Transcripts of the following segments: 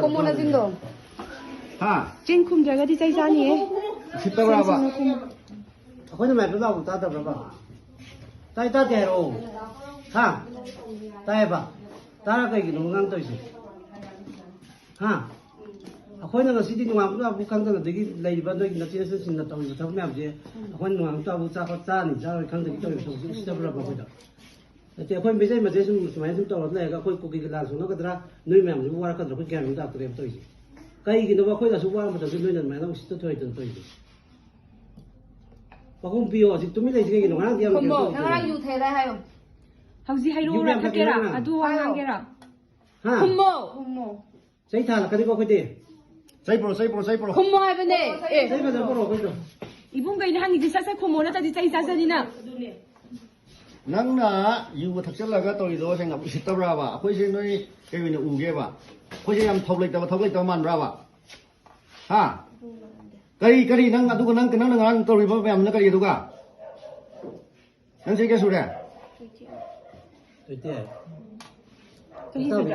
고모나 진도. 하. 찐 쿰자가디 짜이자니. 십더라봐. 거기 말 별로 따다 봐봐. 따이따 대로. 하. 따해봐. 따라가 이게 농강도 있어. 하. 거기는 그 시디 농강도 북한도 되게 레이반도 있나 지에서 신나 또 이거 더 매지. 거기 농강도 아부 짜고 짜니 짜를 강도 또 있어. 시더라 봐보자.แต่คนไม่ใช่มาเจอสมัยสมัยตลอดเลยก็คุยกุกิกลาสุนก็ตระนุ่ยแม่มันว่าก็ตระคุยแก่มันตาตัวเองตัวอีกใครกินว่าคุยแต่สุวรรณมันจะนุ่ยนั่นแม่ต้องสิตัวอีกตัวอีกพอคงปีอ๋อสิตุ้มไม่ได้สิกินหรอกนะเดี๋ยวมัน 고모. 나랑 유태 다 해요. 하우지 하이로라 타케라. 아두 왕한게라. ฮะ 고모. 고모. ใช้ทานกันดีกว่าคุยดี 사이프로. 고모 해보네. ใช้มาจะพูดคุยดี 이분가 이는 한이지 싸싸 코모나 따지 짜이자자니나. 낭나 이거 탁절라가 또 이도 생각 십더라봐. 혹시 너희 개വി는 우게봐. 혹시 양 턱렉다 만라봐. 하. 까리 낭 누구 낭 또 리버 뱀 까리 누가. 난 세계 소리. ตัวเตี้ย 저희가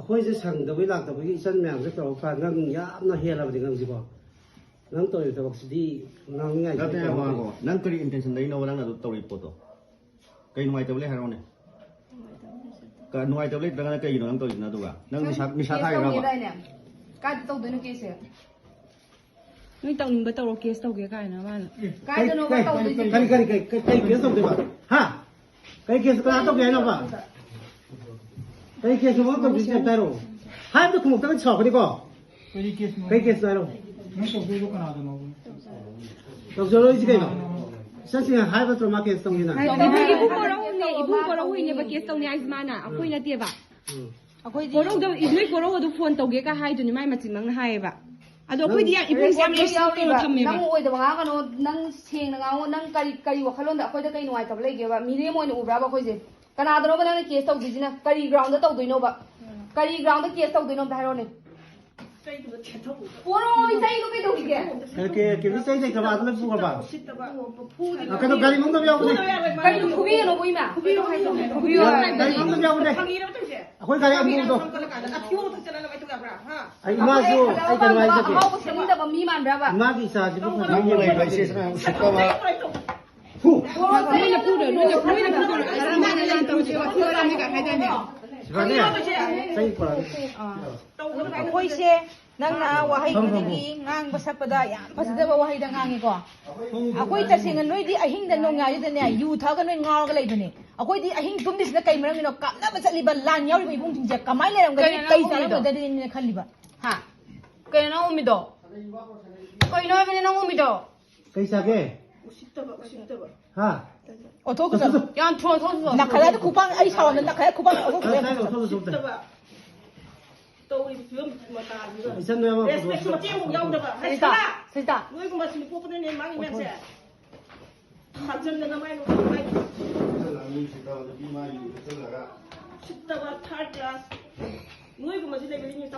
คุยจะสั่งแต่เวลาแต่คุยฉันแม่จะต่อฟังงั้นยาน่าเฮียเราไปงั้นสิบ่งั้นตัวอยู่แต่บอกสิดีงั้นง่าย 나한테 하고 난 그리 인텐션 내이 너랑 나도 또 리포도. 그이 누아이 때문에 하러네. 그 누아이 때문에 내가 그이 너랑 또 있나도가. 난 미사 타이라고. 까지 또 되는 케이스야. 너희 떡는 거 떡으로 게스 떡에 가이나 만. 까지 너가 또 되지. cái 계속 돼봐 하 cái 계속 그 나도 괜찮아 봐 cái 계속 또 비슷해 따로 하이도 그 목적은 쳐 그리고 cái 계속 따로 또 저러 이제 이거 사실 하이도 좀 맞게 했던 게나 이분 거라고 있네 바 게스 떡네 아이스마나. 아코이나 띠에바. 거로도 이들 거로도 폰 떡에가 하이도니 마이 맞지만 하이바. 아도 코이디야 이분 쌈 레스토랑 탐메바. 낭 오이다 방아가노 낭 생나 가고 낭 까리 와칼론다 아코이다 까이 노아이 tab 레게바 미레 모이는 우브라바 코이제 까나드로바 나는 케이스 떡디지나 까리 그라운드 떡도이노바 까리 그라운드 케이스 떡도이노 다이로네 오로 이사이도 깨도기게 cái sai sai cái bạn nó phụ cả bạn cái nó cái mông nó béo này 까리 구비에 너 보이마 구비로 하이도 구비로 cái mông nó béo này khối cái em mua đâu ai mà số ai cái này cái 하고 생긴다 봐 미만 브라바 mà cái sao chứ không phải 낭이 왜 있어? 십더봐. 후 너희는 뿌려. 너희는 뿌려. 아이스마나 난 떡지와 키워라니까 하자냐. 집안에 sai quả Ako'y nang wahay kunigi ngang basapada yan pasidaba wahay da ngangi ko ako'y tasingan noy di ahing da nong ngayo da niya yutha ka noy ngaw ka lay dun ako'y di ahing tumdis na kay marang no ka na ba sa liban lan yaw ibong tinja kamay lang gani kay sa lang da din na khaliba 하 그래 나 오미도 거의 너에 나 오미도 cái sao cái ha o to ka 야 투어 선수 nakala da kupang ay sawan na nakala kupang ako cái này nó không được Sen ne yapalım? 세다 세다 Kita buat third class. Noi kuma sila bilhin yung